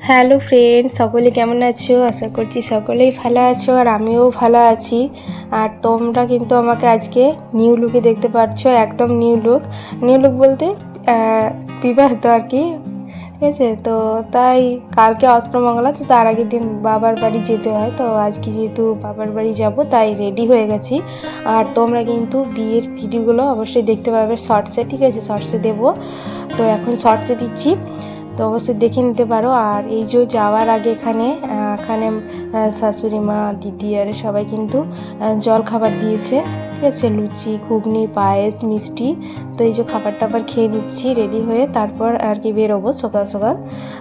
Hello friend, সকলে কেমন আছো? আশা করছি সকলেই ভালো আছো আর আমিও ভালো আছি। আর তোমরা কিন্তু আমাকে আজকে নিউ লুকে দেখতে পাচ্ছ, একদম নিউ লুক বলতে বিবাহিত আর কি। ঠিক আছে, তো তাই কালকে অষ্টমঙ্গলা, তো তার আগের দিন বাবার বাড়ি যেতে হয়। তো আজকে যেহেতু বাবার বাড়ি যাব তাই রেডি হয়ে গেছি। আর তোমরা কিন্তু বিয়ের ভিডিওগুলো অবশ্যই দেখতে পাবে শর্টসে, ঠিক আছে? শর্টসে দেবো, তো এখন শর্টসে দিচ্ছি, তো অবশ্যই দেখে নিতে পারো। আর এই যে যাওয়ার আগে এখানে শাশুড়ি মা, দিদি আর সবাই কিন্তু জল খাবার দিয়েছে, ঠিক আছে? লুচি, ঘুগনি, পায়েস, মিষ্টি। তো এই যে খাবার টাবার খেয়ে নিচ্ছি রেডি হয়ে, তারপর আর কি বেরোবো সকাল সকাল।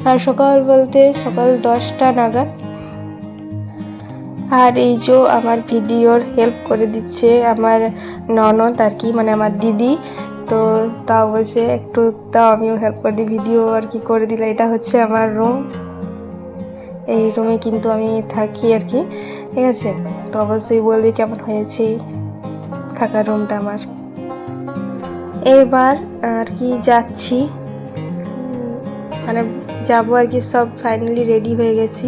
আর সকাল বলতে সকাল 10টা নাগাদ। আর এই যে আমার ভিডিওর হেল্প করে দিচ্ছে আমার ননদ আর কি, মানে আমার দিদি। তো তাও বলছে একটু তাও আমিও হেল্প করে দিই, ভিডিও আর কি করে দিলে। এটা হচ্ছে আমার রুম, এই রুমে কিন্তু আমি থাকি আর কি, ঠিক আছে? তো অবশ্যই বলবি কেমন হয়েছে থাকার রুমটা আমার। এবার আর কি যাচ্ছি, মানে যাবো আর কি, সব ফাইনালি রেডি হয়ে গেছি,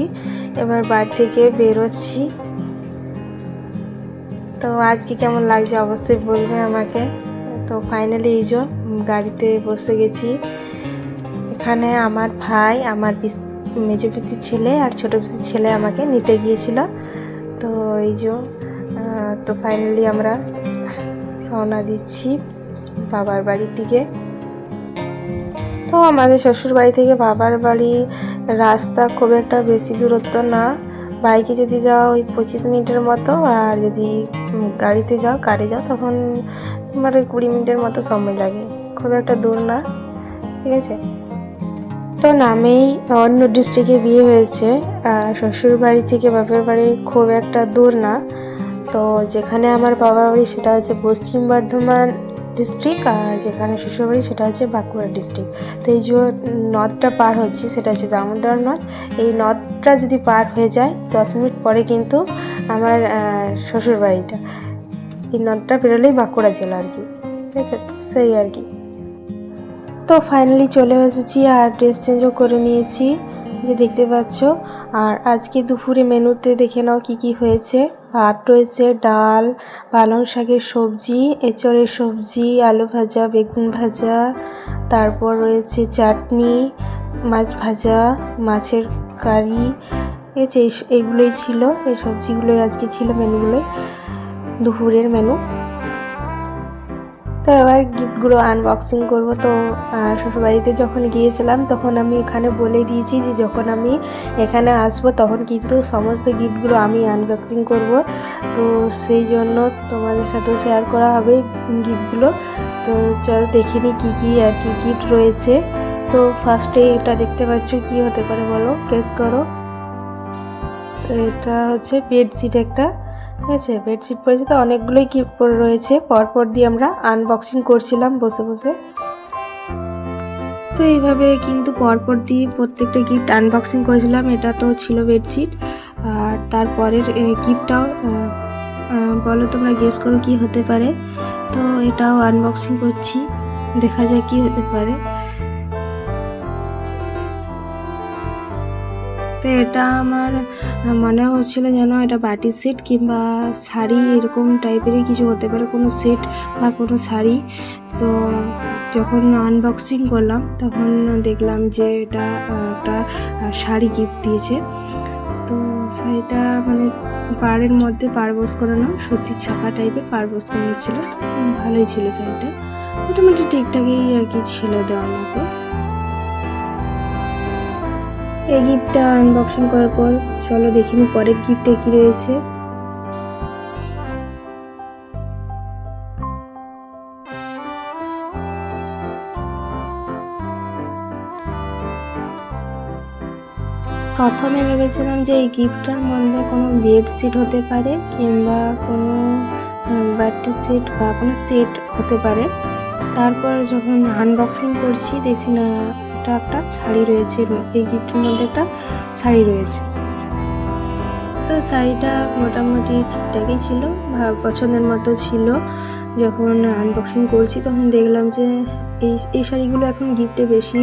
এবার বাড়ি থেকে বেরোচ্ছি। তো আজকে কেমন লাগছে অবশ্যই বলবে আমাকে। তো ফাইনালি এই যে গাড়িতে বসে গেছি। এখানে আমার ভাই, আমার মেজো পিসির ছেলে আর ছোটো পিসির ছেলে আমাকে নিতে গিয়েছিল। তো এই যে তো ফাইনালি আমরা রওনা দিচ্ছি বাবার বাড়ির দিকে। তো আমাদের শ্বশুর বাড়ি থেকে বাবার বাড়ি রাস্তা খুব একটা বেশি দূরত্ব না, বাইকে যদি যাও ওই 25 মিনিটের মতো, আর যদি গাড়িতে যাও, কারে যাও, তখন তোমার ওই 20 মিনিটের মতো সময় লাগে, খুব একটা দূর না, ঠিক আছে? তো নামেই অন্য ডিস্ট্রিক্টে বিয়ে হয়েছে, শ্বশুর বাড়ি থেকে বাপের বাড়ি খুব একটা দূর না। তো যেখানে আমার বাবার বাড়ি সেটা হচ্ছে পশ্চিম বর্ধমান ডিস্ট্রিক্ট, আর যেখানে শ্বশুরবাড়ি সেটা হচ্ছে বাঁকুড়া ডিস্ট্রিক্ট। তো এই যে নদটা পার হচ্ছে সেটা হচ্ছে দামোদর নদ। এই নদটা যদি পার হয়ে যায় 10 মিনিট পরে কিন্তু আমার শ্বশুরবাড়িটা, এই নদটা পেরোলেই বাঁকুড়া জেলা আর কি, ঠিক আছে? সেই আর কি। তো ফাইনালি চলে এসেছি আর ড্রেস চেঞ্জও করে নিয়েছি, যে দেখতে পাচ্ছ। আর আজকে দুপুরে মেনুতে দেখে নাও কি কি হয়েছে। ভাত রয়েছে, ডাল, পালং শাকের সবজি, এঁচড়ের সবজি, আলু ভাজা, বেগুন ভাজা, তারপর রয়েছে চাটনি, মাছ ভাজা, মাছের কারি, ঠিক আছে? এইগুলোই ছিল, এই সবজিগুলোই আজকে ছিল মেনুগুলোই, দুপুরের মেনু। তো এবার গিফটগুলো আনবক্সিং করব। তো শ্বশুরবাড়িতে যখন গিয়েছিলাম তখন আমি এখানে বলে দিয়েছি যে যখন আমি এখানে আসবো তখন কিন্তু সমস্ত গিফটগুলো আমি আনবক্সিং করব। তো সেই জন্য তোমাদের সাথেও শেয়ার করা হবে গিফটগুলো। তো চলো দেখে নিই কী কী আর কি গিফট রয়েছে। তো ফার্স্টে এটা দেখতে পাচ্ছ, কি হতে পারে বলো, গেস করো। তো এটা হচ্ছে বেডশিট একটা, ঠিক আছে? বেডশিট পরেছে, তো অনেকগুলোই গিফট পরে রয়েছে, পরপর দিয়ে আমরা আনবক্সিং করছিলাম বসে বসে। তো এইভাবে কিন্তু পরপর দিয়ে প্রত্যেকটা গিফট আনবক্সিং করেছিলাম। এটা তো ছিল বেডশিট, আর তারপরের গিফটটাও বলো তোমরা, গেস করো কি হতে পারে। তো এটাও আনবক্সিং করছি, দেখা যায় কি হতে পারে। তো এটা আমার মনে হচ্ছিল যেন এটা বাটি সেট কিংবা শাড়ি, এরকম টাইপেরই কিছু হতে পারে, কোনো সেট বা কোনো শাড়ি। তো যখন আনবক্সিং করলাম তখন দেখলাম যে এটা একটা শাড়ি গিফট দিয়েছে। তো শাড়িটা মানে পাড়ের মধ্যে পাড়বোস করানো, সুতির ছাপা টাইপের পাড়বোস করানো ছিল। ভালোই ছিল শাড়িটা, মোটামুটি ঠিকঠাকই আর কি ছিল দেওয়ার মতো। এই গিফটটা আনবক্সিং করার পর চলো দেখি পরের গিফটে কি রয়েছে। প্রথমে ভেবেছিলাম যে এই গিফটটার মধ্যে কোনো বেডশিট হতে পারে কিংবা কোনো বেডশিট বা কোনো সেট হতে পারে। তারপর যখন আনবক্সিং করছি দেখছি না, এটা একটা শাড়ি রয়েছে, এই গিফটের মধ্যে একটা শাড়ি রয়েছে। তো শাড়িটা মোটামুটি ঠিকঠাকই ছিল, পছন্দের মতো ছিল। যখন আনবক্সিং করছি তখন দেখলাম যে এই শাড়িগুলো এখন গিফটে বেশি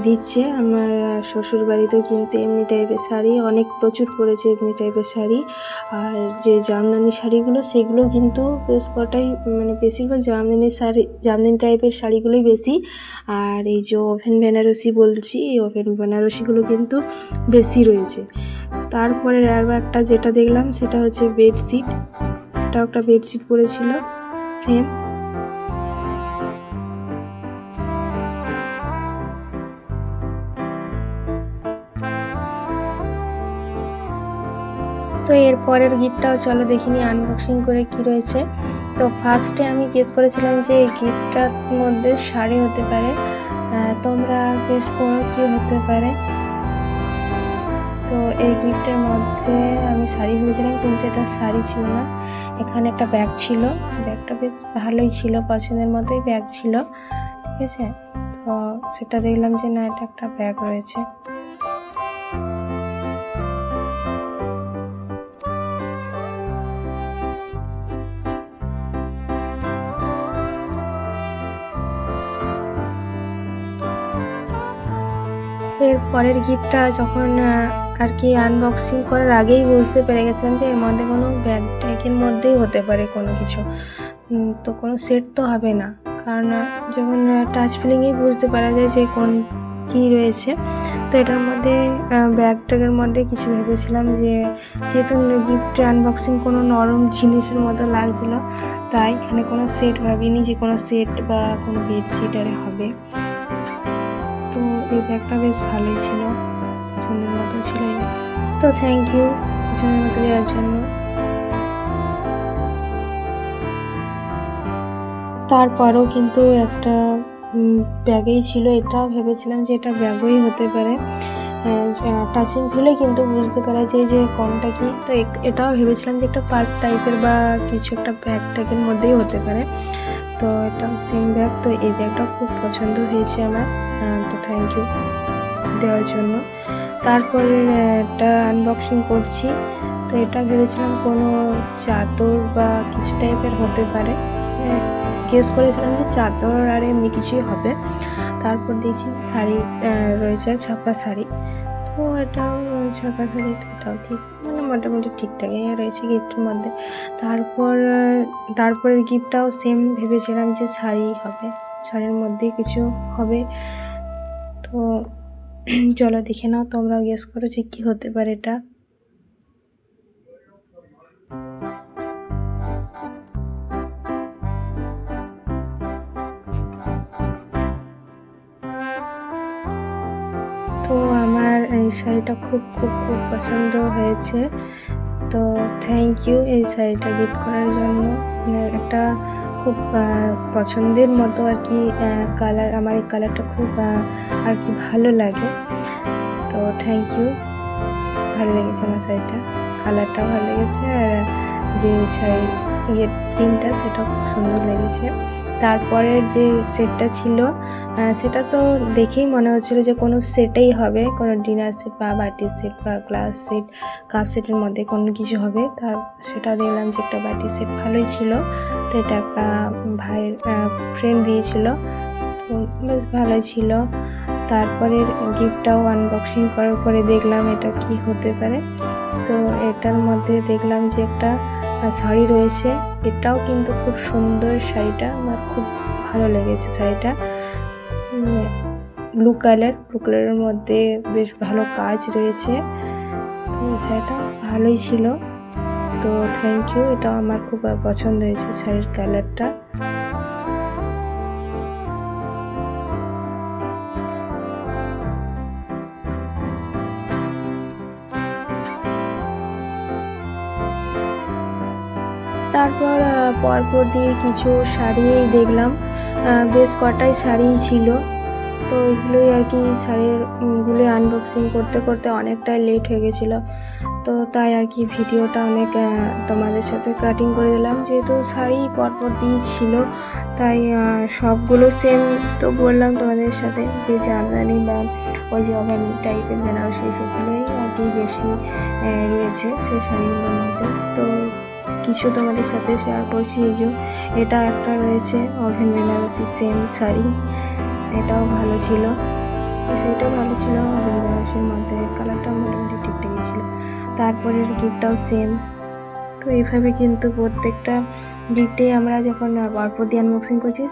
দিচ্ছে। আমার শ্বশুর বাড়িতেও কিন্তু এমনি টাইপের শাড়ি অনেক প্রচুর পড়েছে, এমনি টাইপের শাড়ি। আর যে জামদানি শাড়িগুলো সেগুলো কিন্তু বেশ কটাই, মানে বেশিরভাগ জামদানি টাইপের শাড়িগুলোই বেশি। আর এই যে ওভেন বেনারসি বলছি, এই ওভেন বেনারসিগুলো কিন্তু বেশি রয়েছে। তারপরে আরও একটা যেটা দেখলাম সেটা হচ্ছে বেডশিট। এটাও একটা বেডশিট পরেছিল সেম। তো এর পরের গিফটটাও চলো দেখিনি আনবক্সিং করে কি রয়েছে। তো ফার্স্টে আমি গেস করেছিলাম যে এই গিফটটার মধ্যে শাড়ি হতে পারে, তোমরা গেস করো কি হতে পারে। তো এই গিফটের মধ্যে আমি শাড়ি ভেবেছিলাম, কিন্তু এটা শাড়ি ছিল না, এখানে একটা ব্যাগ ছিল। ব্যাগটা বেশ ভালোই ছিল, পছন্দের মতোই ব্যাগ ছিল, ঠিক আছে। তো সেটা দেখলাম যে না, এটা একটা ব্যাগ রয়েছে। এর পরের গিফটটা যখন আর কি আনবক্সিং করার আগেই বুঝতে পেরে গেছেন যে এর মধ্যে কোনো ব্যাগ ট্যাগের মধ্যেই হতে পারে কোনো কিছু, তো কোনো সেট তো হবে না, কারণ যখন টাচ ফিলিংয়েই বুঝতে পারা যায় যে কোন কী রয়েছে। তো এটার মধ্যে ব্যাগ ট্যাগের মধ্যে কিছু ভেবেছিলাম যে যেহেতু গিফট আনবক্সিং কোনো নরম জিনিসের মতো লাগছিলো, তাই এখানে কোনো সেট ভাবিনি যে কোনো সেট বা কোনো বেডশিট আর হবে। তো এই ব্যাগটা বেশ ভালোই ছিল, পছন্দের মতো ছিল। তো থ্যাংক ইউ পছন্দের মতো দেওয়ার জন্য। তারপরও কিন্তু একটা ব্যাগেই ছিল, এটাও ভেবেছিলাম যে এটা ব্যাগই হতে পারে, টাচিং ফিলে কিন্তু বুঝতে পারা যায় যে কোনটা কি। তো এটাও ভেবেছিলাম যে একটা পার্স টাইপের বা কিছু একটা ব্যাগ ট্যাগের মধ্যেই হতে পারে। তো এটা সেম ব্যাগ। তো এই ব্যাগটা খুব পছন্দ হয়েছে আমার, তো থ্যাংক ইউ দেওয়ার জন্য। তারপরে এটা আনবক্সিং করছি। তো এটা ভেবেছিলাম কোনো চাদর বা কিছু টাইপের হতে পারে, গেস করেছিলাম যে চাদর আর এমনি কিছুই হবে। তারপর দেখছি শাড়ি রয়েছে, ছাপা শাড়ি। তো এটাও ছাপা শাড়ি, এটাও ঠিক, মানে মোটামুটি ঠিকঠাকই রয়েছে গিফটের মধ্যে। তারপরের গিফটটাও সেম ভেবেছিলাম যে শাড়ি হবে, শাড়ির মধ্যেই কিছু হবে। তো চলো দেখে নাও, তোমরাও গেস করো যে কী হতে পারে এটা। তো আমার এই শাড়িটা খুব খুব খুব পছন্দ হয়েছে। তো থ্যাংক ইউ এই শাড়িটা গিফট করার জন্য। মানে একটা খুব পছন্দের মতো আর কি কালার, আমার এই কালারটা খুব আর কি ভালো লাগে। তো থ্যাংক ইউ, ভালো লেগেছে আমার শাড়িটা, কালারটাও ভালো লেগেছে, আর যে শাড়ির প্রিন্টটা সেটাও খুব সুন্দর লেগেছে। তারপরের যে সেটটা ছিল সেটা তো দেখেই মনে হচ্ছিলো যে কোনো সেটেই হবে, কোনো ডিনার সেট বা বাটির সেট বা গ্লাস সেট, কাপ সেটের মধ্যে কোনো কিছু হবে। সেটা দেখলাম যে একটা বাটির সেট ভালোই ছিল। তো এটা একটা ভাইয়ের ফ্রেন্ড দিয়েছিল, তো বেশ ভালোই ছিল। তারপরের গিফটটাও আনবক্সিং করার পরে দেখলাম এটা কি হতে পারে। তো এটার মধ্যে দেখলাম যে একটা শাড়ি রয়েছে, এটাও কিন্তু খুব সুন্দর শাড়িটা, আমার খুব ভালো লেগেছে শাড়িটা। ব্লু কালারের মধ্যে বেশ ভালো কাজ রয়েছে। তো শাড়িটা ভালোই ছিল। তো থ্যাংক ইউ, এটাও আমার খুব পছন্দ হয়েছে শাড়ির কালারটা। তারপর পরপর দিয়ে কিছু শাড়ি দেখলাম, বেশ কটাই শাড়িই ছিল। তো এগুলোই আর কি, শাড়িগুলোই আনবক্সিং করতে করতে অনেকটাই লেট হয়ে গেছিলো। তো তাই আর কি ভিডিওটা অনেক তোমাদের সাথে কাটিং করে দিলাম, যেহেতু শাড়ি পরপর দিয়েছিল তাই সবগুলো সেম। তো বললাম তোমাদের সাথে যে জামদানি বা ওই যে ওভার টাইপের বেনারসি সেগুলোই আর কি বেশি রয়েছে সেই শাড়িগুলোর মধ্যে। তো কিছু তোমাদের সাথে শেয়ার করছি। এই যে এটা একটা রয়েছে ওভেন বেনারসি সেম শাড়ি, এটাও ভালো ছিল, সেটাও ভালো ছিল। ওভেন বেনারসির মধ্যে কালারটা মোটামুটি ঠিকঠাকই ছিল। তারপরের গিফটটাও সেম। তো এইভাবে কিন্তু প্রত্যেকটা গিফটে আমরা যখন পরপর দিয়ে আনবক্সিং করছি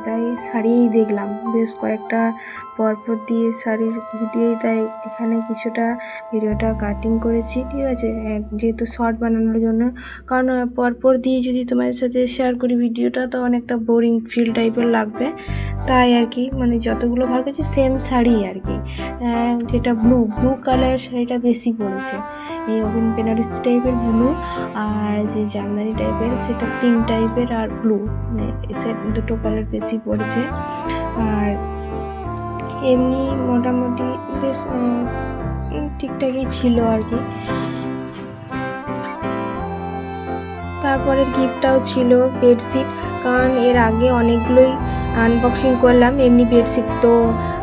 প্রায় শাড়িই দেখলাম, বেশ কয়েকটা পরপর দিয়ে শাড়ির ভিডিওই, তাই এখানে কিছুটা ভিডিওটা কাটিং করেছি, ঠিক আছে, যেহেতু শর্ট বানানোর জন্য। কারণ পরপর দিয়ে যদি তোমাদের সাথে শেয়ার করি ভিডিওটা, তো অনেকটা বোরিং ফিল টাইপের লাগবে, তাই আর কি মানে যতগুলো ভাগ করছি সেম শাড়ি আর কি। যেটা ব্লু কালার শাড়িটা বেশি পড়েছে, এই ওভেন বেনারসি টাইপের ব্লু, আর যে জামদানি টাইপের সেটা পিঙ্ক টাইপের আর ব্লু, মানে দুটো কালার বেশি পড়েছে। আর এমনি মোটামুটি বেশ ঠিকঠাকই ছিল আর কি। তারপরের গিফটটাও ছিল বেডশিট, কারণ এর আগে অনেকগুলোই আনবক্সিং করলাম এমনি বেডশিট, তো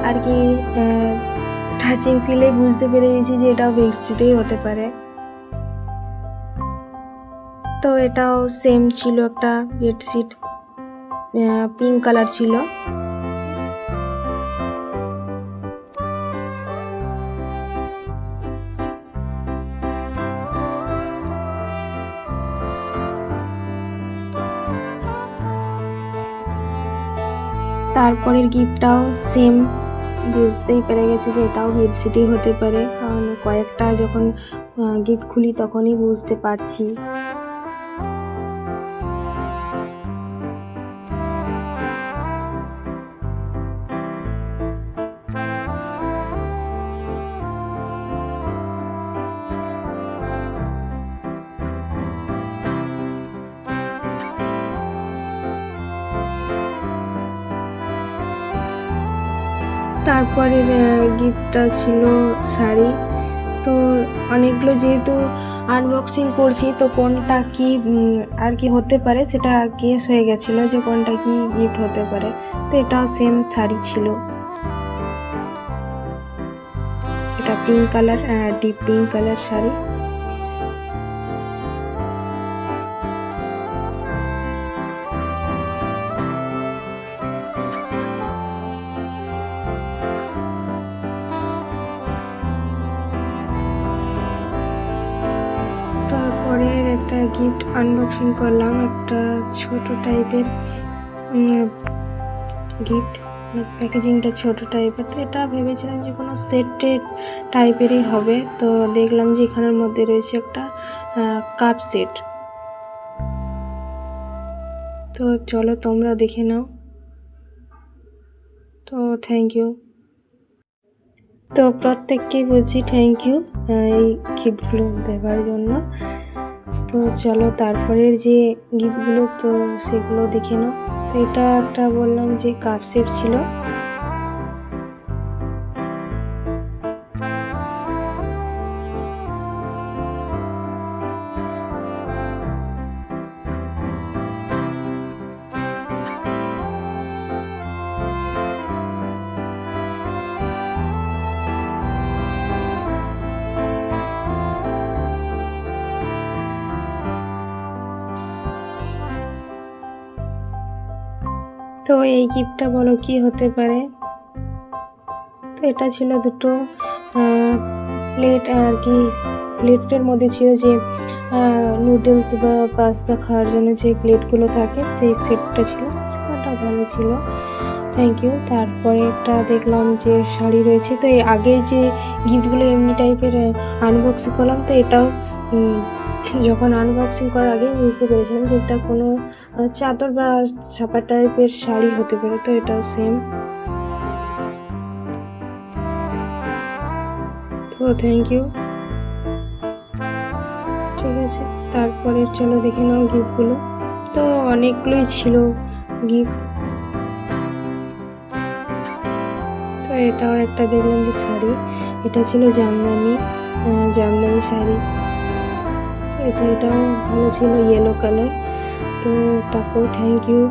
আর কি টাচিং ফিলে বুঝতে পেরে গেছি যে এটাও বেডশিটেই হতে পারে। তো এটাও সেম ছিল, একটা বেডশিট পিঙ্ক কালার ছিল। তারপরের গিফটটাও সেম, বুঝতেই পেরে গেছি যে এটাও বেডশিটই হতে পারে, কারণ কয়েকটা যখন গিফট খুলি তখনই বুঝতে পারছি। তারপরের গিফটটা ছিল শাড়ি। তো অনেকগুলো যেহেতু আনবক্সিং করছি, তো কোনটা কি আর কি হতে পারে সেটা গেস হয়ে গেছিলো যে কোনটা কি গিফট হতে পারে। তো এটাও সেম শাড়ি ছিল, এটা pink colour, deep pink colour sari. তারপরের একটা গিফট আনবক্সিং করলাম, একটা ছোট টাইপের গিফট, প্যাকেজিংটা ছোট টাইপের। তো এটা ভেবেছিলাম যে কোনো সেটের টাইপেরই হবে, তো দেখলাম যে এখানের মধ্যে রয়েছে একটা কাপ সেট। তো চলো তোমরা দেখে নাও। তো থ্যাংক ইউ, তো প্রত্যেককেই বলছি থ্যাংক ইউ এই গিফটগুলো দেওয়ার জন্য। তো চলো তারপরের যে গিফটগুলো তো সেগুলো দেখে নাও। তো এটা একটা বললাম যে কাপ সেট ছিল। তো এই গিফটটা বলো কি হতে পারে। তো এটা ছিল দুটো প্লেট আর কি, প্লেটের মধ্যে ছিল যে নুডলস বা পাস্তা খাওয়ার জন্য যে প্লেটগুলো থাকে সেই সেটটা ছিল, সেটা ভালো ছিল, থ্যাংক ইউ। তারপরে একটা দেখলাম যে শাড়ি রয়েছে। তো এই আগের যে গিফটগুলো এমনি টাইপের আনবক্সিং করলাম, তো এটাও যখন আনবক্সিং করার আগেই বুঝতে পেরেছিলাম যে এটা কোনো চাদর বা ছাপা টাইপের শাড়ি হতে পারে। তো এটাও সেম, তো থ্যাংক ইউ, ঠিক আছে। তারপরে চলো দেখে নাও গিফটগুলো। তো অনেকগুলোই ছিল গিফট। তো এটাও একটা দেখলাম যে শাড়ি, এটা ছিল জামদানি শাড়ি। এই শাড়িটাও ভালো ছিল, ইয়েলো কালার। তো তারপর থ্যাংক ইউ।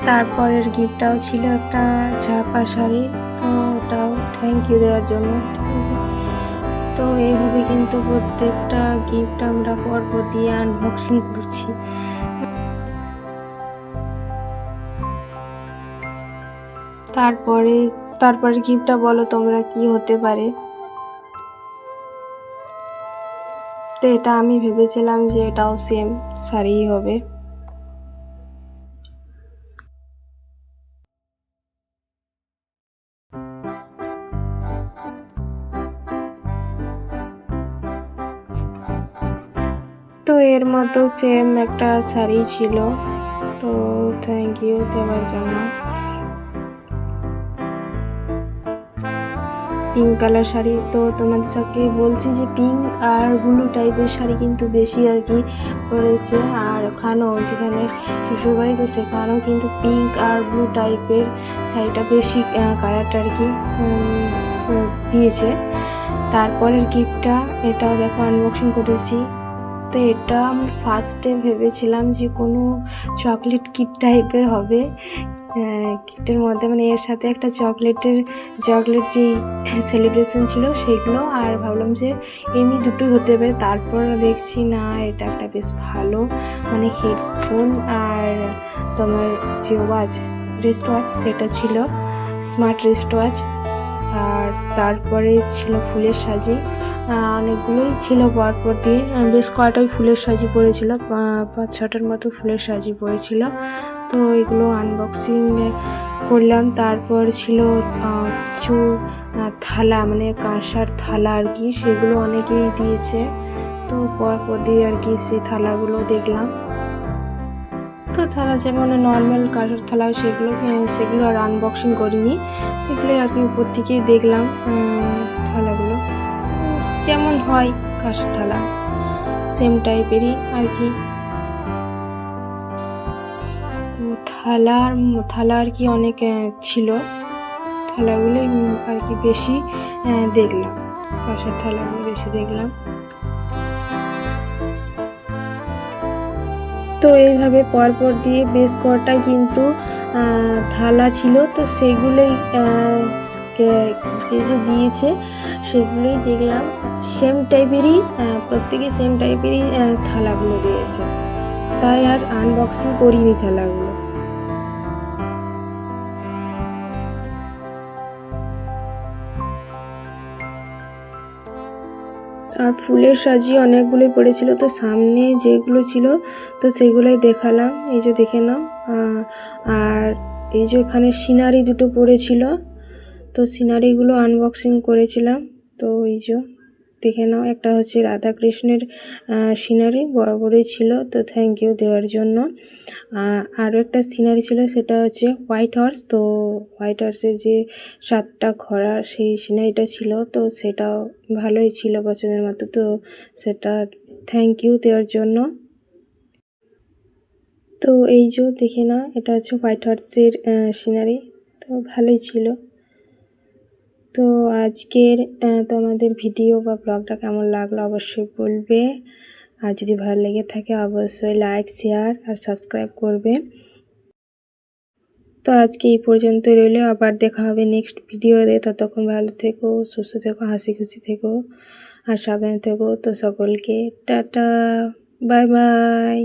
তারপরের গিফটটাও ছিল একটা ছাপা শাড়ি, তো ওটাও থ্যাংক ইউ দেওয়ার জন্য, ঠিক আছে। তো এইভাবে কিন্তু প্রত্যেকটা গিফট আমরা পরপর দিয়ে আনবক্সিং করছি। তারপরে গিফটটা বলো তোমরা কি হতে পারে। তো এটা আমি ভেবেছিলাম যে এটাও সেম শাড়িই হবে। তো এর মতো সেম একটা শাড়ি ছিল, তো থ্যাংক ইউ দেওয়ার জন্য। পিঙ্ক কালার শাড়ি, তো তোমাদের সাথে বলছি যে পিঙ্ক আর ব্লু টাইপের শাড়ি কিন্তু বেশি আর কি পরেছে। আর ওখানেও যেখানে শ্বশুরবাড়ি, তো সেখানেও কিন্তু পিঙ্ক আর ব্লু টাইপের শাড়িটা বেশি কালারটা আর কি দিয়েছে। তারপরের গিফটটা, এটাও দেখো আনবক্সিং করেছি। তো এটা আমি ফার্স্টে ভেবেছিলাম যে কোনো চকলেট কিট টাইপের হবে, কিটের মধ্যে মানে এর সাথে একটা চকলেট যেই সেলিব্রেশন ছিল সেগুলো, আর ভাবলাম যে এমনি দুটোই হতে পারে। তারপর দেখছি না, এটা একটা বেশ ভালো মানে হেডফোন আর তোমার যে রিস্ট ওয়াচ সেটা ছিল, স্মার্ট রিস্ট ওয়াচ। আর তারপরে ছিল ফুলের সাজি, অনেকগুলোই ছিল পরপর দিয়ে, বেশ কয়টাই ফুলের সাজি পড়েছিল, 5-6টার মতো ফুলের সাজি পড়েছিল। তো এগুলো আনবক্সিং করলাম। তারপর ছিল কিছু থালা, মানে কাঁসার থালা আর কি, সেগুলো অনেকেই দিয়েছে। তো পরপর দিয়ে আর কি সেই থালাগুলো দেখলাম। তো থালা যেমন নর্মাল কাঁসার থালা, সেগুলো আর আনবক্সিং করিনি, সেগুলোই আর কি উপর থেকেই দেখলাম। থালাগুলো যেমন হয় কাঁসার থালা সেম টাইপেরই আর কি। থালা আর কি অনেক ছিল, থালাগুলোই আর কি বেশি দেখলাম, কাঁসার থালাগুলো বেশি দেখলাম। তো এইভাবে পরপর দিয়ে বেশ কটাই কিন্তু থালা ছিল, তো সেগুলোই যে দিয়েছে সেগুলোই দেখলাম সেম টাইপেরই, প্রত্যেকে সেম টাইপেরই থালাগুলো দিয়েছে, তাই আর আনবক্সিং করিনি থালাগুলো। আর ফুলের সাজি অনেকগুলোই পড়েছিল, তো সামনে যেগুলো ছিল তো সেগুলোই দেখালাম, এই যে দেখে নাও। আর এই যে এখানে সিনারি দুটো পড়েছিল, তো সিনারিগুলো আনবক্সিং করেছিলাম। তো এই যে দেখে নাও, একটা হচ্ছে রাধাকৃষ্ণের সিনারি বরাবরই ছিল, তো থ্যাংক ইউ দেওয়ার জন্য। আরও একটা সিনারি ছিল, সেটা হচ্ছে হোয়াইট হর্স, তো হোয়াইট হর্সের যে 7টা ঘোড়া সেই সিনারিটা ছিল, তো সেটাও ভালোই ছিল পছন্দের মতো, তো সেটা থ্যাংক ইউ দেওয়ার জন্য। তো এই যে দেখে না, এটা হচ্ছে হোয়াইট হর্সের সিনারি, তো ভালোই ছিল। তো আজকের তোমাদের ভিডিও বা ব্লগটা কেমন লাগলো অবশ্যই বলবে, আর যদি ভালো লেগে থাকে অবশ্যই লাইক, শেয়ার আর সাবস্ক্রাইব করবে। তো আজকে এই পর্যন্ত রইল, আবার দেখা হবে নেক্সট ভিডিওতে। ততক্ষণ ভালো থেকো, সুস্থ থেকো, হাসি খুশি থেকো আর সাবধানে থেকো। তো সকলকে টাটা, বাই বাই।